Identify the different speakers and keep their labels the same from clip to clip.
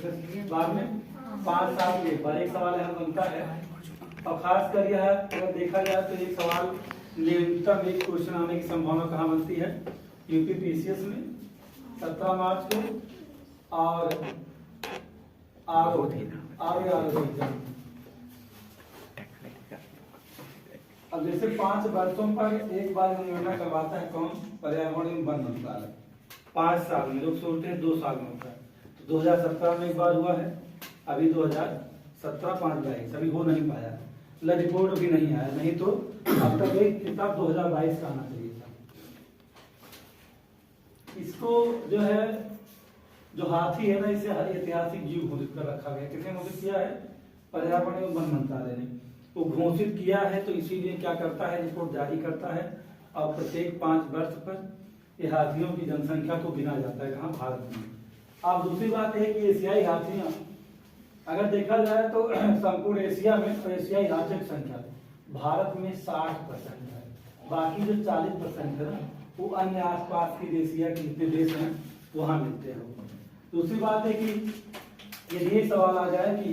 Speaker 1: इसमें बाद में 5 साल के बाद एक सवाल यहाँ बनता है। और खास कर यह अगर देखा जाए तो एक सवाल न्यूनतम एक क्वेश्चन आने की संभावना कहाँ बनती है, यूपीपीसीएस में 17 मार्च को और एग्जाम। अब जैसे 5 वर्षों पर एक बार निर्णय करवाता है कौन, पर्यावरण एवं वन मंत्रालय। 5 साल में, लोग सोचते हैं 2 साल में होता है, तो 2017 में एक बार हुआ है, अभी 2017 5/22 अभी हो नहीं पाया, रिपोर्ट भी नहीं आया, नहीं तो अब तक एक किताब 2022 का आना चाहिए था। इसको जो है, जो हाथी है ना, इसे ऐतिहासिक जीव घोषित कर रखा गया। किसने घोषित किया है? पर्यावरण एवं वन मंत्रालय ने वो घोषित किया है। तो इसीलिए क्या करता है, रिपोर्ट जारी करता है और प्रत्येक 5 वर्ष पर ये हाथियों की जनसंख्या को गिना जाता है, कहाँ? भारत में। अब दूसरी बात है कि एशियाई हाथियां अगर देखा जाए तो संपूर्ण एशिया में एशियाई हाथियों की संख्या भारत में 60% है, बाकी जो 40% है ना वो अन्य आसपास की एशिया के जितने देश हैं वहां मिलते हैं। दूसरी बात है कि यदि ये सवाल आ जाए कि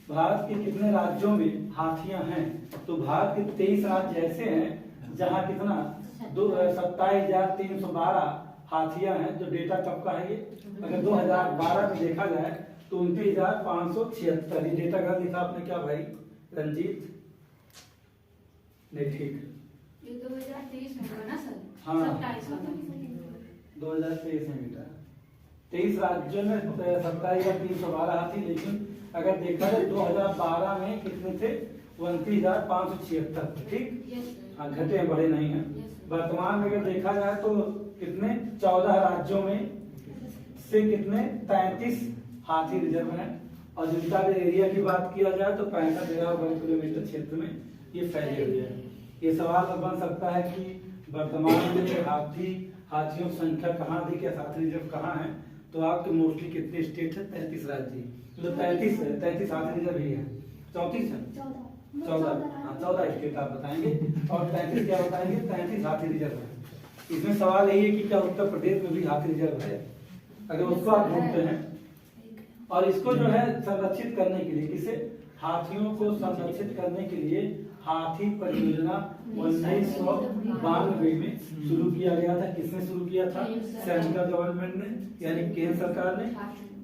Speaker 1: भारत के कितने राज्यों में हाथियां हैं, तो भारत के 23 राज्य ऐसे हैं जहां कितना 27,312 हाथियां हैं। जो डेटा कब का है ये, अगर 2012 में देखा जाए तो 29,576। ये डेटा का लिखा आपने क्या भाई रंजीत? नहीं ठीक,
Speaker 2: ये 2023 में हुआ ना सर?
Speaker 1: हाँ
Speaker 2: 2023
Speaker 1: में बेटा 23 राज्यों में 27,312 हाथी। लेकिन अगर देखा जाए 2012 में कितने थे? 29,576। ठीक, हाँ घटे बढ़े नहीं है। वर्तमान में अगर देखा जाए तो कितने 14 राज्यों में से कितने 33 हाथी रिजर्व हैं। और जिनका एरिया की बात किया जाए तो 65,000 वर्ग किलोमीटर क्षेत्र में ये फैले हुए हैं। ये सवाल बन सकता है कि वर्तमान में हाथियों की संख्या कहाँ अधिक है, हाथी रिजर्व कहाँ है? तो आपके मोस्टली कितने स्टेट है? 33 राज्य, मतलब 33 हाथी रिजर्व ही है। 34 है, 14 स्टेट आप बताएंगे और 33 क्या बताएंगे? 33 हाथी रिजर्व है। इसमें सवाल यही है कि क्या उत्तर प्रदेश में भी हाथी रिजर्व है? अगर उसको आप ढूंढते हैं और इसको जो है संरक्षित करने के लिए, किसे? हाथियों को संरक्षित करने के लिए हाथी परियोजना 1992 में शुरू किया गया था। किसने शुरू किया था? सेंट्रल गवर्नमेंट ने, यानी केंद्र सरकार ने।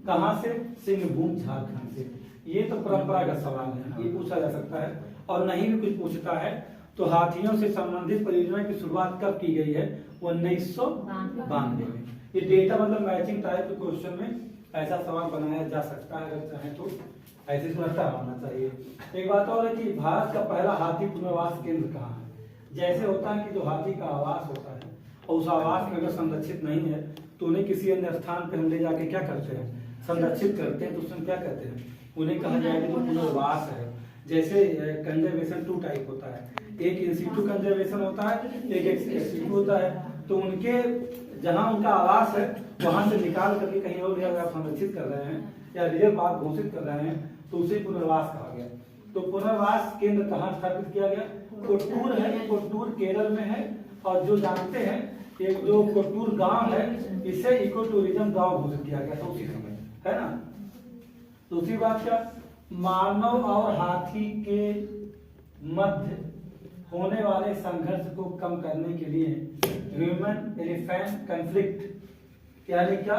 Speaker 1: कहां से? सिंहभूम झारखंड से। ये तो परंपरागत सवाल है, ये पूछा जा सकता है। और नहीं भी कुछ पूछता है तो हाथियों से संबंधित परियोजना की शुरुआत कब की गई है? 1992 में। ये डेटा मतलब मैचिंग टाइप के क्वेश्चन में ऐसा सवाल बनाया जा सकता है, अगर चाहे तो ऐसे सुनता होना चाहिए। एक बात और है कि भारत का पहला हाथी पुनर्वास केंद्र कहाँ है? जैसे होता है कि जो हाथी का आवास होता है और उस आवास में अगर संरक्षित नहीं है तो उन्हें किसी अन्य स्थान पर हम ले जाके क्या करते हैं? संरक्षित करते हैं। तो उसमें क्या कहते हैं? उन्हें कहा जाएगा जो पुनर्वास है। जैसे कंजर्वेशन 2 टाइप होता है, एक इन सिटू कंजर्वेशन होता है, एक एक्स सिटू होता है। तो उनके जहां उनका आवास है वहां से निकाल करके कहीं और अगर आप संरक्षित कर रहे हैं या रिजर्व आप घोषित कर रहे हैं तो उसे पुनर्वास कहा गया। तो पुनर्वास केंद्र कहाँ स्थापित किया गया? कोट्टूर है, कोट्टूर केरल में है। और जो जानते हैं एक जो कोट्टूर गांव है इसे इको टूरिज्म गांव घोषित किया गया था उसी समय, है ना। दूसरी बात क्या? मानव और हाथी के मध्य होने वाले संघर्ष को कम करने के लिए ह्यूमन एलिफेंट कॉन्फ्लिक्ट यानी क्या?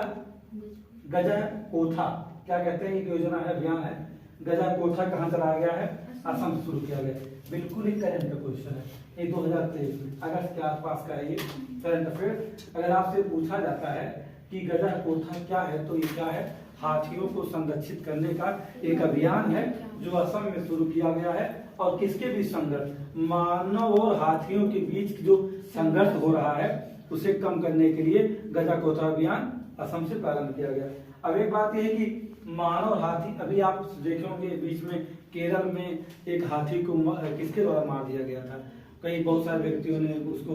Speaker 1: गजाकोथा, क्या कहते हैं? एक योजना है, अभियान है। गजाकोथा कहाँ चलाया गया है? असम से शुरू किया गया। बिल्कुल ही करंट का क्वेश्चन है, ये 2023 में अगस्त के आसपास का है ये करंट अफेयर। अगर आपसे पूछा जाता है कि गजाकोथा क्या है तो ये क्या है? हाथियों को संरक्षित करने का एक अभियान है जो असम में शुरू किया गया है। और किसके बीच संघर्ष? मानव और हाथियों के बीच जो संघर्ष हो रहा है उसे कम करने के लिए गजाकोथा अभियान असम से प्रारंभ किया गया। अब एक बात यह है कि मानव हाथी, अभी आप देखे होंगे बीच में केरल में एक हाथी को किसके द्वारा मार दिया गया था। कई बहुत सारे व्यक्तियों ने उसको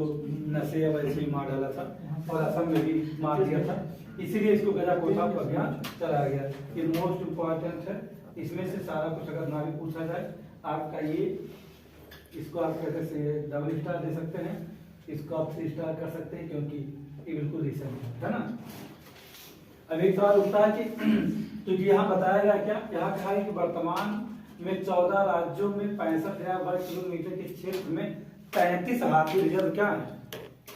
Speaker 1: नशे या वैसे ही मार डाला था और असम में भी मार दिया था। इसीलिए इसको गजाकोथा अभियान चलाया गया। ये मोस्ट इम्पोर्टेंट है। इसमें से सारा कुछ अगर ना भी पूछा जाए आपका ये, इसको आप कैसे डबल स्टार दे सकते हैं, इसको आप 3 स्टार कर सकते हैं क्योंकि ये बिल्कुल रिसेंट है ना। अब एक सवाल उठता है कि तो यहाँ बताया गया क्या, यहाँ कहा है कि वर्तमान में 14 राज्यों में 65,000 वर्ग किलोमीटर के क्षेत्र में 33 हाथी रिजर्व क्या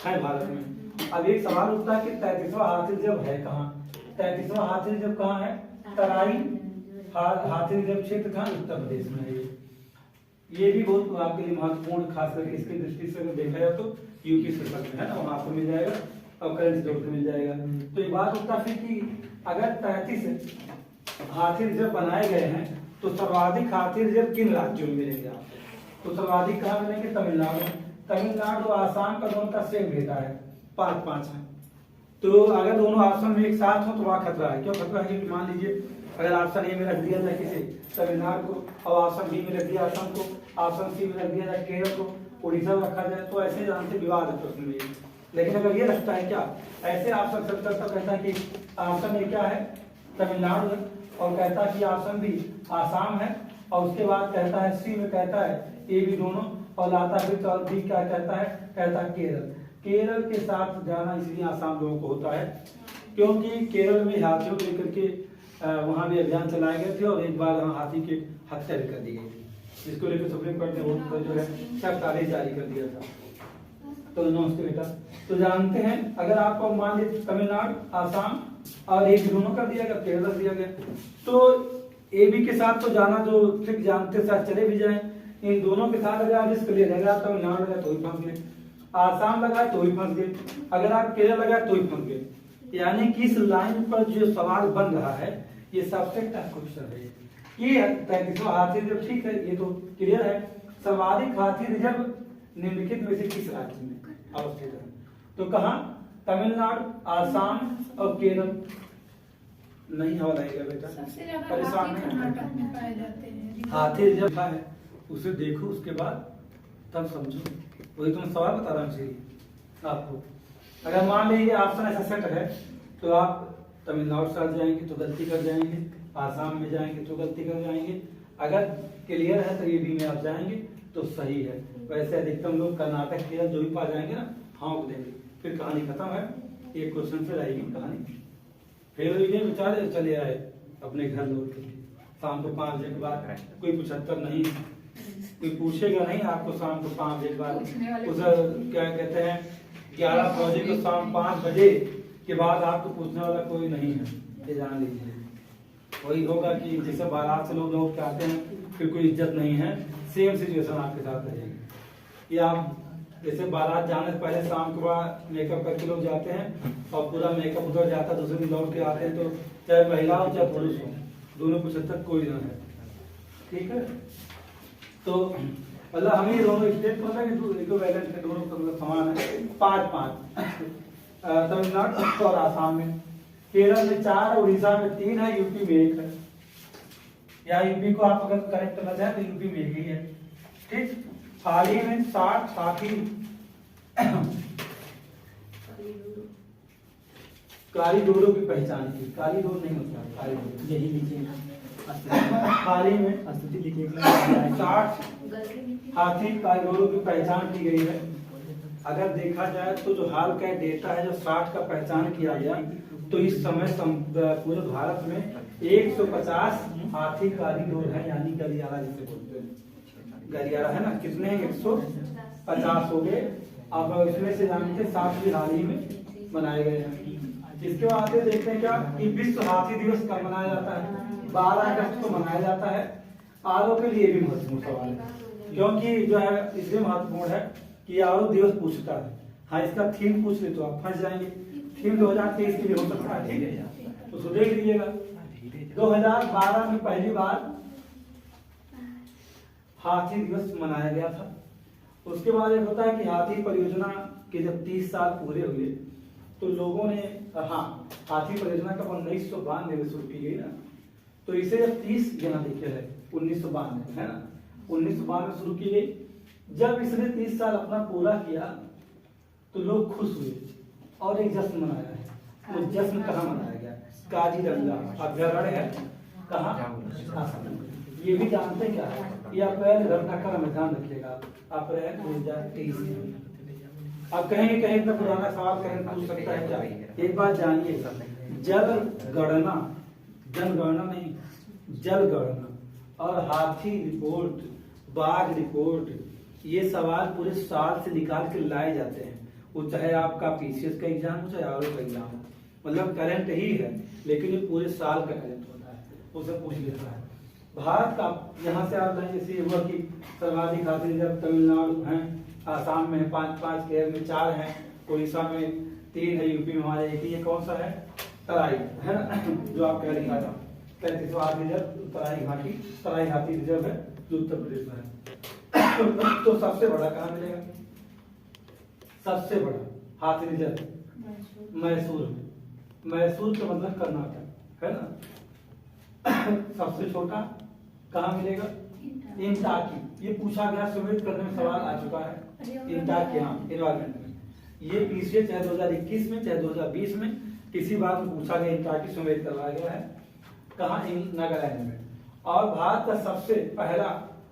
Speaker 1: है भारत में। अब एक सवाल उठता है कि 33वां हाथी रिजर्व है कहाँ। 33वां हाथी रिजर्व कहाँ है, तराई हाथी रिजर्व क्षेत्र कहाँ, उत्तर प्रदेश में है। ये भी बहुत आपके लिए महत्वपूर्ण, खास करके इसकी दृष्टि से अगर देखा जाए तो यूपी सर्कल में है ना, वहाँ आपको मिल जाएगा और करंट जोड़ मिल जाएगा। तो ये बात उठता है कि अगर 33 हाथी रिजर्व बनाए गए हैं तो सर्वाधिक हाथी रिजर्व किन राज्यों में मिलेंगे आपको। तो सर्वाधिक कहाँ मिलेंगे, तमिलनाडु। तमिलनाडु और आसाम का दोनों का सेम डेटा है, 5-5 है। तो अगर दोनों ऑप्शन में एक साथ हो तो वहाँ खतरा है। क्यों खतरा है, क्योंकि मान लीजिए अगर ऑप्शन ए में रख दिया जाए किसी तमिलनाडु को और ऑप्शन बी में रख दिया असम को, ऑप्शन सी में रख दिया जाए केरल को, उड़ीसा में रखा जाए, तो ऐसे जानते विवाद है प्रश्न में। लेकिन अगर ये रखता है क्या, ऐसे ऑप्शन सेलेक्ट करता कहता है कि ऑप्शन ए क्या है, तमिलनाडु है, और कहता है कि ऑप्शन बी आसाम है, और उसके बाद कहता है सी में कहता है ए बी दोनों, और लाता है फिर बी क्या कहता है केरल। केरल के साथ जाना इसलिए आसाम लोगों को होता है क्योंकि केरल में हाथियों को लेकर के वहां भी अभियान चलाए गए थे और एक बार वहां हाथी की हत्या भी कर दी गई थी, जिसको लेकर सुप्रीम कोर्ट ने जो है सख्त आदेश जारी कर दिया था। तो नमस्ते बेटा, तो जानते हैं अगर आपको मान लीजिए तमिलनाडु, आसाम और एक दोनों कर दिया गया, केरल दिया गया, तो ए बी के साथ तो जाना जो ट्रिक जानते साथ चले भी जाए, इन दोनों के साथ अगर आप रिस्क ले लगा, तमिलनाडु लगा तो ही फंस गए, आसाम लगा तो ही फंस गए, अगर आप केरल लगा तो ही फंस गए। यानी कि इस लाइन पर जो सवाल बन रहा है ये सबसे टफ क्वेश्चन है। ये 33वां हाथी रिजर्व ठीक है, ये तो क्लियर है। सर्वाधिक हाथी रिजर्व निम्नलिखित में से किस राज्य में अवस्थित है, तो कहाँ, तमिलनाडु, आसाम और केरल। नहीं हवा लगेगा बेटा, परेशान नहीं। हाथी रिजर्व है उसे देखो, उसके बाद तब समझो, वही तुम सवाल बता रहा हूँ आपको। अगर मान लीजिए ऑप्शन ऐसा सेट है तो आप तमिलनाडु से जाएंगे तो गलती कर जाएंगे, आसाम में जाएंगे तो गलती कर जाएंगे, अगर क्लियर है तो ये भी में आप जाएंगे तो सही है। वैसे अधिकतम लोग कर्नाटक केरल जो भी पा जाएंगे ना, हाँ देंगे, फिर कहानी खत्म है। एक क्वेश्चन से रहेगी कहानी। फिर ये बेचारे चले आए अपने घर लौट के, शाम को 5 बजे के बाद। कोई 75 नहीं, कोई पूछेगा नहीं आपको शाम को 5 बजे के बाद। उसे क्या कहते हैं, 11 बजे को शाम 5 बजे के बाद आपको पूछने वाला कोई नहीं है, ये जान लीजिए। वही होगा कि जैसे बारात से लोग लौट के आते हैं फिर कोई इज्जत नहीं है, सेम सिचुएशन आपके साथ रहेगी। या आप जैसे बारात जाने से पहले शाम के बाद मेकअप करके लोग जाते हैं और पूरा मेकअप उधर जाता है, दूसरे दिन लौट के आते हैं, तो चाहे महिला हो चाहे पुरुष हो, दोनों 75 कोई ना है, ठीक है। तो मतलब हम ये दोनों स्टेट को इक्विवेलेंट है, दोनों समान है। 5-5 तमिलनाडु और आसाम में, केरल में 4, उड़ीसा में 3 है, यूपी में 1 है। या यूपी को आप अगर करेक्ट करना चाहें तो यूपी में 1 ही है, ठीक। हाल ही में 60 साथी काली डोरों की पहचान की। काली डोर नहीं होता, काली डोर यही लीजिए। हाल ही में 60 हाथी काली डोरों की पहचान की गई है। अगर देखा जाए तो जो हाल का डेटा है, जो 60 का पहचान किया गया, तो इस समय पूरे भारत में 150 हाथी काली डोर है, यानी गलियारा जिसे बोलते हैं। गलियारा है ना, कितने 150 हो गए। अब इसमें से जानते 7 भी हाल ही में बनाए गए हैं। इसके बाद देखते हैं क्या कि विश्व हाथी दिवस कब मनाया जाता है। 12 अगस्त को मनाया जाता है। आरओ के लिए भी महत्वपूर्ण सवाल है, क्योंकि जो है इसलिए महत्वपूर्ण है कि आरओ दिवस पूछता है। हाँ, इसका थीम पूछ ले तो आप फंस जाएंगे। थीम 2023 के लिए हो सकता है, ठीक है, तो उसको देख लीजिएगा। 2012 में पहली बार हाथी दिवस मनाया गया था। उसके बाद एक होता है कि हाथी परियोजना के जब 30 साल पूरे हुए तो लोगों ने, हाँ, हाथी परियोजना कब 1992 में शुरू की गई ना, तो इसे जब 30 यहाँ लिखे है 1992 है ना, 1992 शुरू की गई। जब इसने 30 साल अपना पूरा किया तो लोग खुश हुए और एक जश्न मनाया है। वो जश्न कहाँ मनाया गया, काजीरंगा अभ्यारण्य है, कहाँ, आसाम। ये भी जानते क्या है, ये अप्रैल घटना का ध्यान रखिएगा, अप्रैल 2023 में। अब कहेंगे कहीं इतना पुराना सवाल कहीं पूछ सकता है क्या, एक बात जानिए जल गणना, जनगणना नहीं, जल गणना और हाथी रिपोर्ट, बाघ रिपोर्ट, ये सवाल पूरे साल से निकाल के लाए जाते हैं। वो चाहे आपका पीसीएस का एग्जाम हो चाहे आरओ का एग्जाम हो, मतलब करंट ही है, लेकिन ये पूरे साल का करंट होता है, उसे पूछ लेता है। भारत का यहाँ से आप जैसे हुआ कि सर्वाधिक हाथी रिजर्व तमिलनाडु है, आसाम में 5-5, केरल में 4 है, उड़ीसा में 3 है, यूपी में हमारे 1 ही है। कौन सा है? तराई है ना, जो आपका लिखा था 35वां हाथी रिजर्व तराई घाटी, तराई हाथी रिजर्व है जो उत्तर प्रदेश में है। तो सबसे बड़ा कहाँ मिलेगा? सबसे बड़ा हाथी रिजर्व मैसूर में, मैसूर का मतलब कर्नाटक है ना। सबसे छोटा कहाँ मिलेगा? इंटाकी। ये पूछा गया, सुमेध करने में सवाल आ चुका है। इंटाकी, हाँ, एनवायरमेंट में। ये पीछे चाहे 2021 में चाहे 2020 में किसी बात में पूछा गया, इंटाकी सुमेध करवाया गया है। कहाँ? नागालैंड में। और भारत का सबसे पहला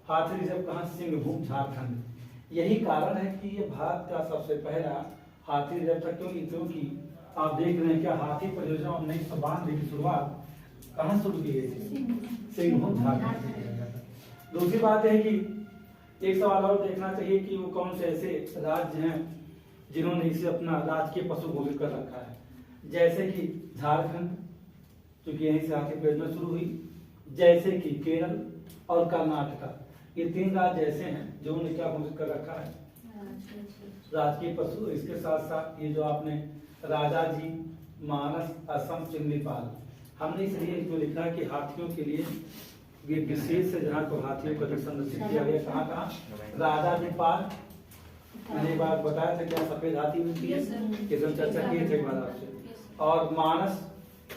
Speaker 1: हाथी रिजर्व कहाँ? सिंहभूम, झारखंड। यही कारण है कि ये भारत का सबसे पहला हाथी रिजर्व था, क्योंकि आप देख रहे हैं क्या, हाथी परियोजना 1992 की शुरुआत कहाँ शुरू की गई थी? सिंहभूम, झारखंड से किया गया था। दूसरी बात है कि एक सवाल और देखना चाहिए कि वो कौन से ऐसे राज्य हैं जिन्होंने इसे अपना राजकीय पशु घोषित कर रखा है। जैसे कि झारखंड, क्योंकि यहीं से हाथी परियोजना शुरू हुई, जैसे कि केरल और कर्नाटका, ये 3 राज्य ऐसे हैं जो उन्होंने क्या घोषित कर रखा है? राजकीय पशु। इसके साथ साथ ये जो आपने राजा जी, मानस, असम, सिमलीपाल, हमने इसलिए इसमें लिखा है कि हाथियों के लिए ये विशेष है जहाँ को हाथियों को संरक्षित किया गया। कहाँ कहाँ? राजा जी पाल, मैंने एक बार बताया था क्या सफेद हाथी मिलती है, इसमें चर्चा की थे एक बार आपसे। और मानस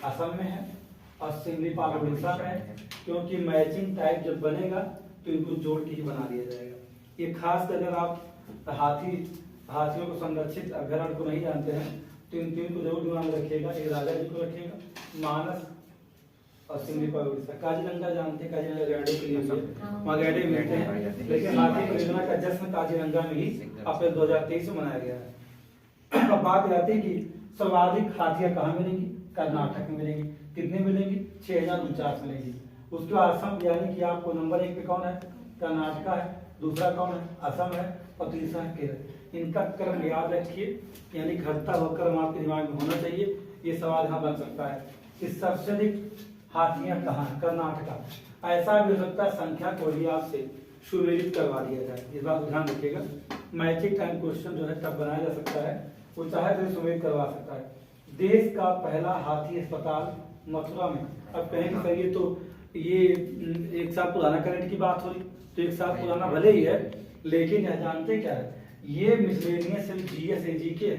Speaker 1: असम में है और सिमलीपाल उड़ीसा में है, क्योंकि मैचिंग टाइप जब बनेगा तो इनको जोड़ के ही बना दिया जाएगा। ये खास कर अगर आप हाथियों को संरक्षित अभ्यारण्य को नहीं जानते हैं तो इन 3 को जरूर दिमाग में रखिएगा। एक राजा जी को रखिएगा, मानस और सिमलीपाल उड़ीसा। काजीरंगा जानते हैं, काजीरंगा गैंडों के लिए वहाँ गैंडे मिलते हैं, लेकिन हाथी परियोजना का जश्न काजीरंगा में ही अप्रैल 2023 में मनाया गया है। अब बात आती है कि सर्वाधिक हाथियां कहाँ मिलेंगी? कर्नाटक में मिलेंगी। कितने मिलेंगी? 6049 मिलेंगी। उसके बाद असम, यानी कि आपको नंबर 1 पे कौन है? कर्नाटका है, दूसरा कौन है? असम है, और तीसरा है केरल। इनका क्रम याद रखिए, यानी घटता हुआ क्रम आपके दिमाग में होना चाहिए। ये सवाल यहाँ बन सकता है कि सबसे अधिक हाथियां कहाँ है? कर्नाटका। ऐसा भी हो सकता है संख्या को भी आपसे सुमेलित करवा दिया जाए, इस बात को ध्यान रखिएगा। मैट्रिक टाइम क्वेश्चन जो है तब बनाया जा सकता है, वो चाहे तो सुमेलित करवा सकता है। देश का पहला हाथी अस्पताल मथुरा में। अब कहेंगे सर ये तो ये 1 साल पुराना करंट की बात हो रही, तो 1 साल पुराना भले ही है, लेकिन यह जानते क्या है, ये मिसलेनियस जीएस जीके है।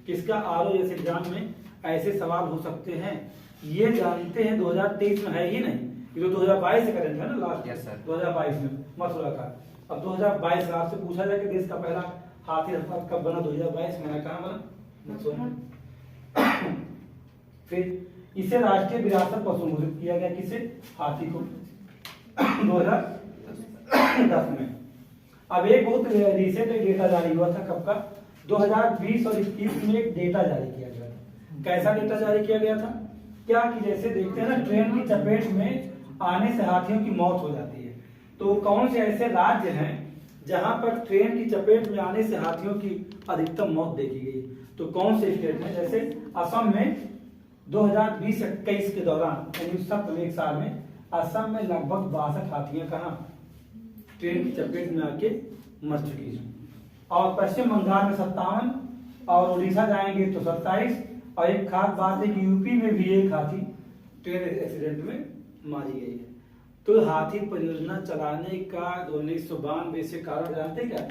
Speaker 1: किसका? आरओ जैसे एग्जाम में ऐसे सवाल हो सकते हैं, ये जानते हैं 2023 में है ही नहीं, ये तो 2022 से करंट है ना, लास्ट 2022 में मथुरा का। अब 2022 आपसे पूछा जाए कि देश का पहला हाथी अस्पताल कब बना? 2022 में। कहाँ बना? मथुरा। फिर इसे राष्ट्रीय विरासत पशु घोषित किया गया, किसे? हाथी को, 2010 में। अब एक बहुत रिसेंट डेटा जारी हुआ था, कब का? 2020 और 21 में एक डेटा जारी किया गया था। कैसा डेटा जारी किया गया था? क्या कि जैसे देखते हैं ना, ट्रेन की चपेट में आने से हाथियों की मौत हो जाती है, तो कौन से ऐसे राज्य हैं जहां पर ट्रेन की चपेट में आने से हाथियों की अधिकतम मौत देखी गई? तो कौन से स्टेट में? जैसे असम में 2020-21 के दौरान, यानी सब एक साल में असम में लगभग 62 हाथियां कहाँ ट्रेन की चपेट में आके मर चुकी हैं। और पश्चिम बंगाल में 57, और उड़ीसा जाएंगे तो 27। और एक खास बात है कि यूपी में भी एक हाथी ट्रेन एक्सीडेंट में मारी गई है। तो हाथी परियोजना चलाने का 1992 से कारण जानते क्या?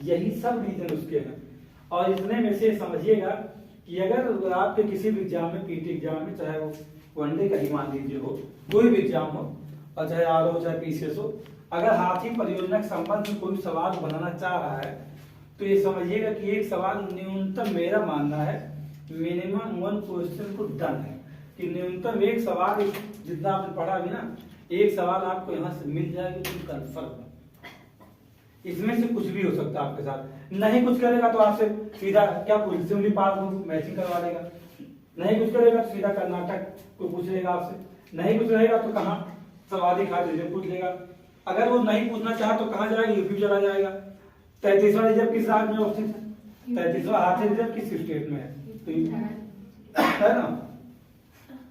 Speaker 1: यही सब रीजन उसके हैं। और इतने में से समझिएगा कि अगर आपके किसी भी एग्जाम में, पीटी एग्जाम में, चाहे वो वनडे का ही मान लीजिए हो, कोई भी एग्जाम हो, और चाहे आर हो चाहे पीसीएस हो, अगर हाथी परियोजना के संबंध में कोई सवाल बनाना चाह रहा है तो ये समझिएगा कि एक सवाल न्यूनतम, मेरा मानना है मिनिमम 1 क्वेश्चन को डन है, कि न्यूनतम एक सवाल, जितना आपने पढ़ा भी ना, एक सवाल आपको यहाँ से मिल जाएगी तो कन्फर्म। इसमें से कुछ भी हो सकता है आपके साथ। नहीं कुछ करेगा तो आपसे सीधा क्या पूरी सिमलीपाल को मैचिंग करवा देगा, नहीं कुछ करेगा तो सीधा कर्नाटक को पूछ लेगा आपसे, नहीं कुछ रहेगा तो कहाँ समाधि घाट रिजर्व पूछ लेगा। अगर वो नहीं पूछना चाहा तो कहाँ जाएगा, यूपी चला जाएगा। 33वां रिजर्व किस राज्य में अवस्थित है? 33वां हाथी रिजर्व किस स्टेट में है? तो है ना।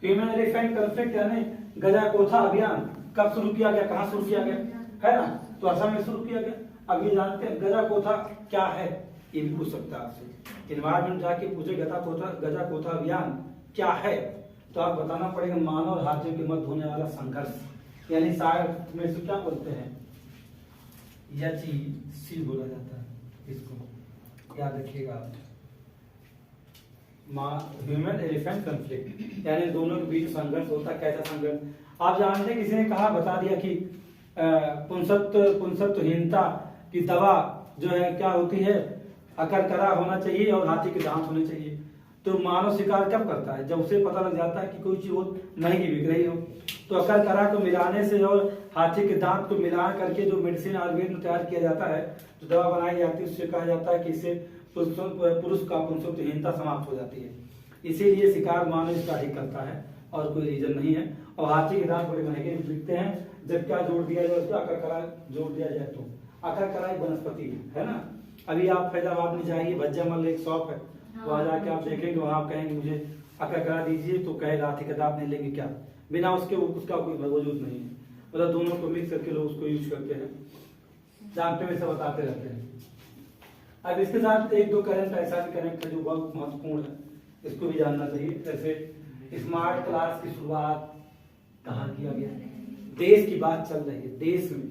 Speaker 1: ह्यूमन एलिफेंट कॉन्फ्लिक्ट यानी गजाकोथा अभियान कब शुरू किया गया, कहाँ शुरू किया गया, है ना? तो असम में शुरू किया गया। अब ये जानते हैं गजाकोथा क्या है, ये भी पूछ सकता है आपसे। इन्वायरमेंट जाके पूछे गजाकोथा अभियान क्या है, तो आप बताना पड़ेगा मानव और हाथियों के मध्य होने वाला संघर्ष, यानी शायद में से क्या बोलते हैं, सी बोला जाता है इसको, याद रखिएगा आप। ह्यूमन एलिफेंट कॉन्फ्लिक्ट यानी दोनों के बीच संघर्ष होता है। कैसा संघर्ष? आप जानते हैं, किसी ने कहा बता दिया कि पुंसत्वहीनता की दवा जो है क्या होती है, अकरकरा होना चाहिए और हाथी के दांत होने चाहिए। तो मानव शिकार कब करता है? जब उसे पता लग जाता है कि कोई चीज बहुत महंगी बिक रही हो। तो अकरकरा को मिलाने से और हाथी के दांत को मिला करके जो मेडिसिन आयुर्वेद में तैयार किया जाता है, जो दवा बनाई जाती है, उससे कहा जाता है कि इससे पुरुष का पुंसत्वहीनता समाप्त हो जाती है। इसीलिए शिकार मानव इसका ही करता है और कोई रीजन नहीं है। और हाथी के दांत बड़े महंगे बिकते हैं। जब क्या जोड़ दिया जाए उसको, अकरकरा जोड़ दिया जाए तो अकरकरा एक वनस्पति है ना। अभी आप फैजाबाद में जाइए, भज्जामल एक शॉप है, वहां जाके आप देखेंगे, वहां आप कहेंगे मुझे अकरकरा दीजिए, तो कहेगा हाथी का दांत नहीं लेंगे क्या, बिना उसके उसका कोई वजूद नहीं है। मतलब दोनों को मिक्स करके लोग उसको यूज करते हैं, जानते हुए सब बताते रहते हैं। अब इसके साथ एक दो करंट ऐसा भी कनेक्ट है जो बहुत महत्वपूर्ण है, इसको भी जानना चाहिए। जैसे स्मार्ट क्लास की शुरुआत कहाँ किया गया? देश की बात चल रही है, देश में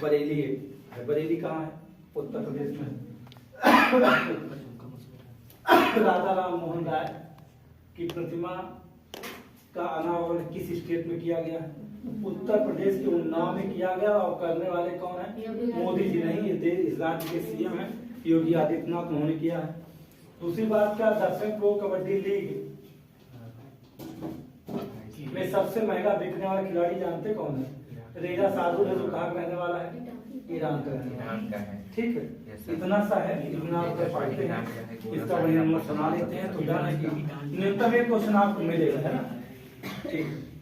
Speaker 1: बरेली है। बरेली कहाँ है? उत्तर प्रदेश में। राजा राम मोहन राय की प्रतिमा का अनावरण किस स्टेट में किया गया? उत्तर प्रदेश के उन्नाव में किया गया। और करने वाले कौन है? मोदी जी नहीं, ये इस राज्य के सीएम है योगी आदित्यनाथ, उन्होंने किया है। दूसरी बात क्या, दक्षिण प्रो कबड्डी लीग में सबसे महंगा बिकने वाला खिलाड़ी जानते कौन है? रेजा साधु है, जो कहाँ रहने वाला है? ईरान का रहने है। ठीक है, इतना सा है, इतना आप पढ़ते हैं, इसका बढ़िया हम लोग सुना लेते हैं, तो जाना कि न्यूनतम एक क्वेश्चन आपको मिलेगा, है ना। ठीक है।